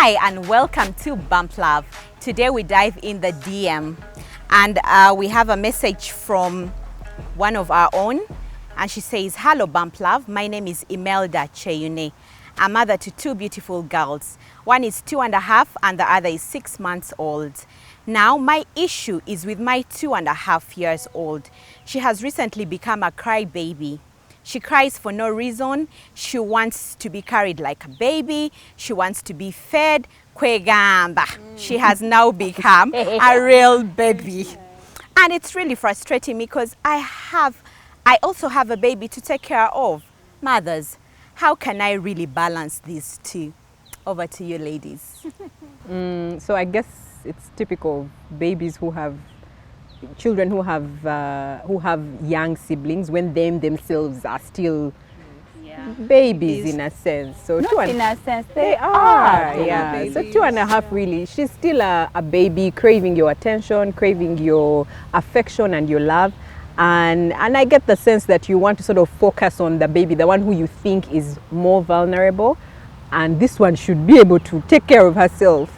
Hi and welcome to Bump Love. Today we dive in the DM and we have a message from one of our own, and she says, "Hello Bump Love, my name is Imelda Cheyune. I'm mother to two beautiful girls. One is 2.5 and the other is 6 months old. Now my issue is with my 2.5 years old. She has recently become a crybaby. She cries for no reason. She wants to be carried like a baby. She wants to be fed. Kwegamba. She has now become a real baby. And it's really frustrating me because I also have a baby to take care of. Mothers, how can I really balance these two? Over to you, ladies. So I guess it's typical of babies who have children who have young siblings when themselves are still babies in a sense. So not in a sense, they are. Yeah. So 2.5 really. She's still a baby, craving your attention, craving your affection and your love. And I get the sense that you want to sort of focus on the baby, the one who you think is more vulnerable, and this one should be able to take care of herself.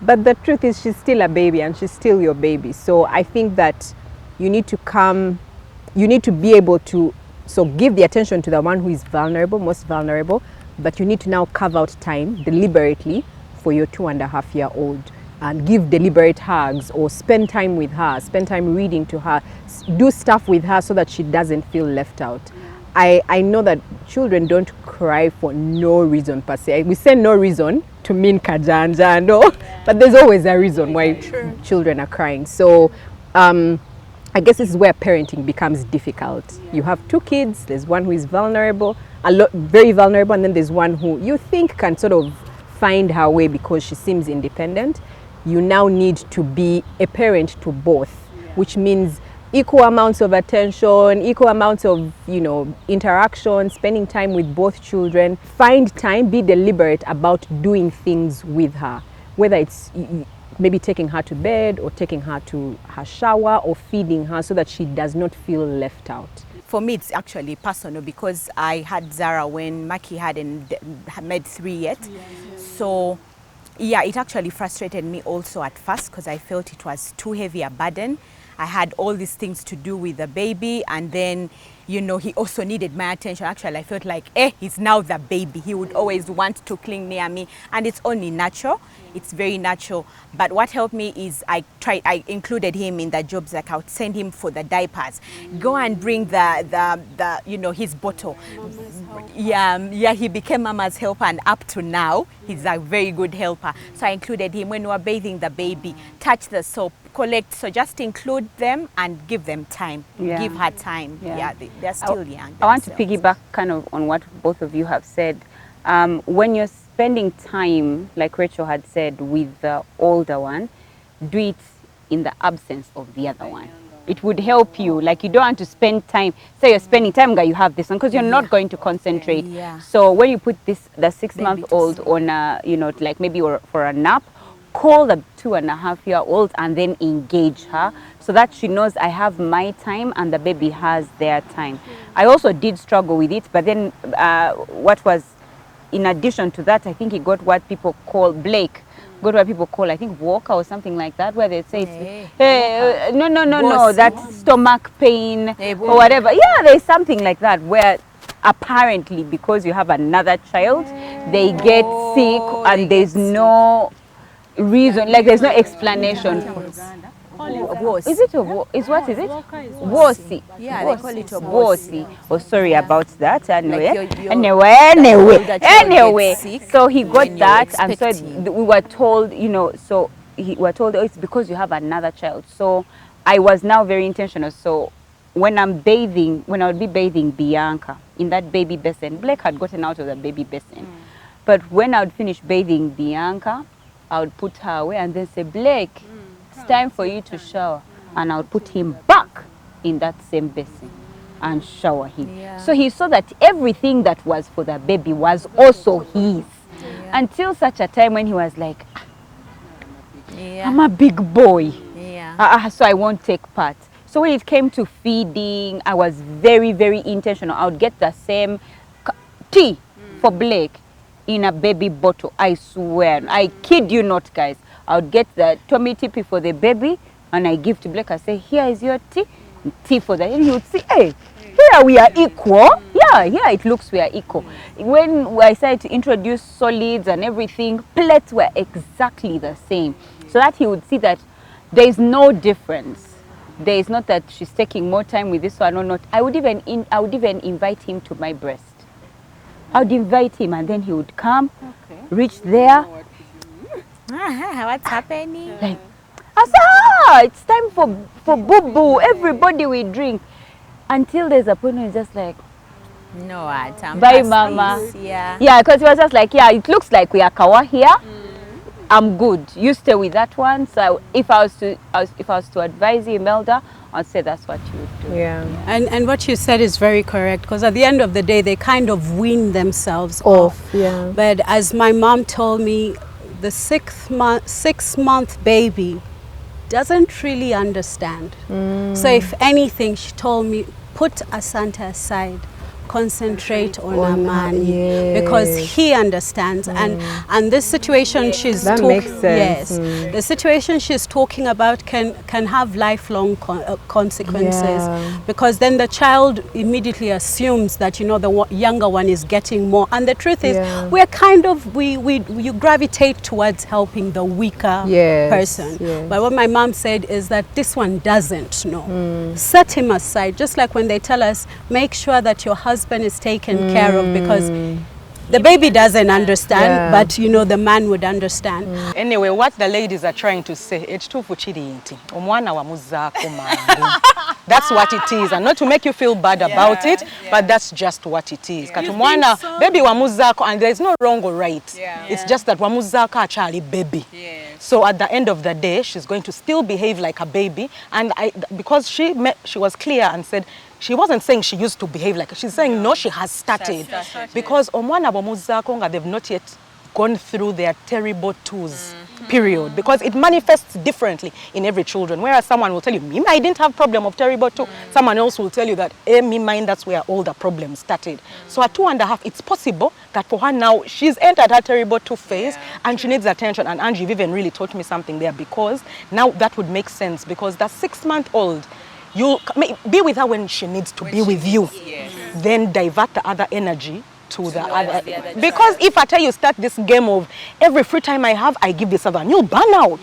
But the truth is she's still a baby and she's still your baby. So I think that you need to be able to give the attention to the one who is vulnerable, most vulnerable, but you need to now carve out time deliberately for your 2.5-year-old and give deliberate hugs or spend time with her, spend time reading to her, do stuff with her so that she doesn't feel left out. I know that children don't cry for no reason per se. We say no reason to mean kajanja and all, but there's always a reason why children are crying. So I guess this is where parenting becomes difficult. You have two kids, there's one who is vulnerable, very vulnerable, and then there's one who you think can sort of find her way because she seems independent. You now need to be a parent to both, which means equal amounts of attention, equal amounts of, interaction, spending time with both children. Find time, be deliberate about doing things with her, whether it's maybe taking her to bed or taking her to her shower or feeding her so that she does not feel left out. For me, it's actually personal because I had Zara when Maki hadn't made 3 yet. So yeah, it actually frustrated me also at first because I felt it was too heavy a burden. I had all these things to do with the baby, and then, he also needed my attention. Actually, I felt like, he's now the baby. He would always want to cling near me, and it's only natural. It's very natural. But what helped me is I included him in the jobs. Like I would send him for the diapers, go and bring the his bottle. Yeah, he became Mama's helper, and up to now, he's a very good helper. So I included him when we were bathing the baby, touch the soap, collect. So just include them and give them time. Give her time. They're still young. I want to piggyback kind of on what both of you have said. When you're spending time, like Rachel had said, with the older one, do it in the absence of the other one. It would help you. Like you don't want to spend time. Say you're spending time, you have this one because you're not going to concentrate. So when you put the 6-month-old on like maybe for a nap, call the 2.5-year-old and then engage her so that she knows I have my time and the baby has their time. I also did struggle with it, but then what was in addition to that, I think he got what people call I think walker or something like that, where they say no, that stomach pain or whatever. Yeah, there's something like that where apparently because you have another child, they get sick and there's no reason, like there's no explanation. Is it a is what is it? Wosi. Yeah, they call it a wosi. Oh, sorry about that. Anyway, Sick, so he got that, and so we were told, so we were told, it's because you have another child. So I was now very intentional. So when I would be bathing Bianca in that baby basin, Blake had gotten out of the baby basin. But when I would finish bathing Bianca, I would put her away and then say, Blake, it's time for you to shower. And I would put him back in that same basin and shower him. So he saw that everything that was for the baby was also his. Until such a time when he was like, I'm a big boy. So I won't take part. So when it came to feeding, I was very, very intentional. I would get the same tea for Blake. in a baby bottle. I swear. I kid you not, guys. I would get the tummy tippy for the baby and I give to Blake. I say, here is your tea for that. And he would say, hey, here we are equal. Yeah, it looks we are equal. When I started to introduce solids and everything, plates were exactly the same. So that he would see that there is no difference. There is not that she's taking more time with this one or not. I would even invite him to my breast. I would invite him and then he would come, reach there. What's happening? Like, I said, it's time for boo-boo. Everybody will drink. Until there's a point where it's just like, no, I'm bye, mama. Yeah, because it was just like, yeah, it looks like we are kawa here. I'm good. You stay with that one. So if I was to advise you, Imelda, I'd say that's what you would do. Yeah. And what you said is very correct, because at the end of the day, they kind of wean themselves off. Yeah. But as my mom told me, the 6-month baby doesn't really understand. So if anything, she told me, put Asante aside, concentrate on Amani, because he understands. And this situation she's that talking, makes sense. the situation she's talking about can have lifelong consequences, because then the child immediately assumes that, you know, the younger one is getting more, and the truth is we're kind of you gravitate towards helping the weaker person. But what my mom said is that this one doesn't know. Set him aside, just like when they tell us, make sure that your husband is taken care of, because the baby doesn't understand, but you know, the man would understand. Anyway, what the ladies are trying to say, it's too omwana wa muzaako mangu. That's what it is, and not to make you feel bad about it, but that's just what it is. Kati omwana baby wa muzaako, and there's no wrong or right. It's just that wa muzaako achali baby. So at the end of the day, she's going to still behave like a baby, and because she was clear and said, she wasn't saying she used to behave like, she's saying no, she has started. Because omwana bomuzaako nga they've not yet gone through their terrible twos period, because it manifests differently in every children. Whereas someone will tell you, me, I didn't have problem of terrible two. Someone else will tell you that, me, mine, that's where all the problems started. So at 2.5, it's possible that for her now, she's entered her terrible two phase and she needs attention. And Angie, you've even really taught me something there, because now that would make sense, because the 6-month-old, you be with her when she needs to be with you. Then divert the other energy to the other. Because if I tell you start this game of every free time I have, I give this other, you'll burn out.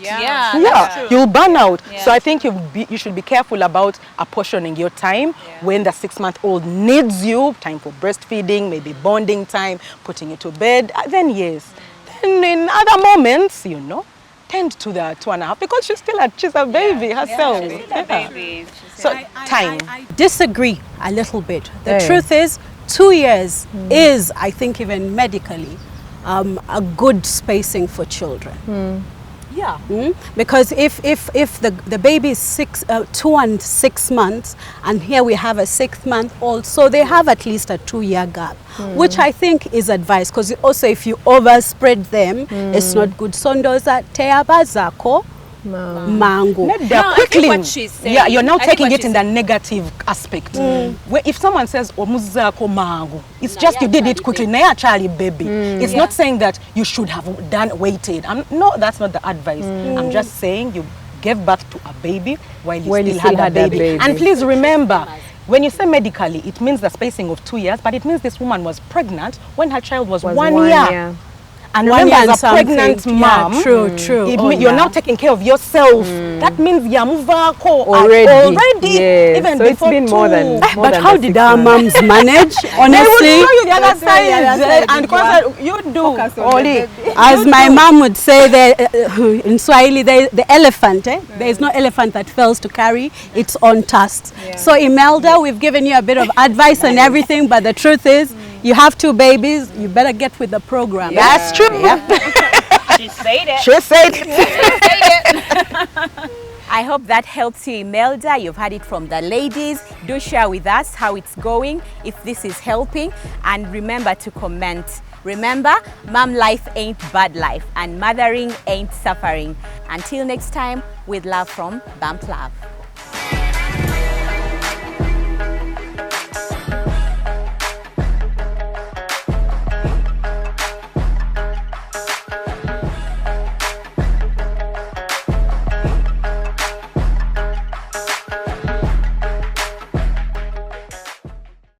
You'll burn out. So I think you should be careful about apportioning your time when the 6-month-old needs you, time for breastfeeding, maybe bonding time, putting you to bed. Then yes. Then in other moments, you know, tend to the 2.5, because she's a baby herself. She's still a baby. So time. I disagree a little bit. The truth is, 2 years is, I think, even medically, a good spacing for children. Because if the baby is 2 and 6 months, and here we have a 6-month-old, so they have at least a 2-year gap, which I think is advised, because also if you overspread them, it's not good. So ndoza teabazako mango. Quickly, you're now taking it in the negative aspect. Where if someone says omuzako mango, it's just you did it quickly. Naya chali baby. It's not saying that you should have waited. No, that's not the advice. I'm just saying you gave birth to a baby while you still had a baby. And please remember, when you say medically, it means the spacing of 2 years, but it means this woman was pregnant when her child was 1 year. And remember, as a pregnant mom, you're now taking care of yourself. That means yamuvako already. Even so before it's been more than but how did our moms manage? Honestly, they will show you the other side, and because you do. As my mom would say, in Swahili, the elephant, there is no elephant that fails to carry its own tusks. So Imelda, we've given you a bit of advice on everything, but the truth is, you have 2 babies, you better get with the program. That's true. She said it. She said it. I hope that helps you, Imelda. You've heard it from the ladies. Do share with us how it's going, if this is helping, and remember to comment. Remember, mom life ain't bad life, and mothering ain't suffering. Until next time, with love from Bump Love.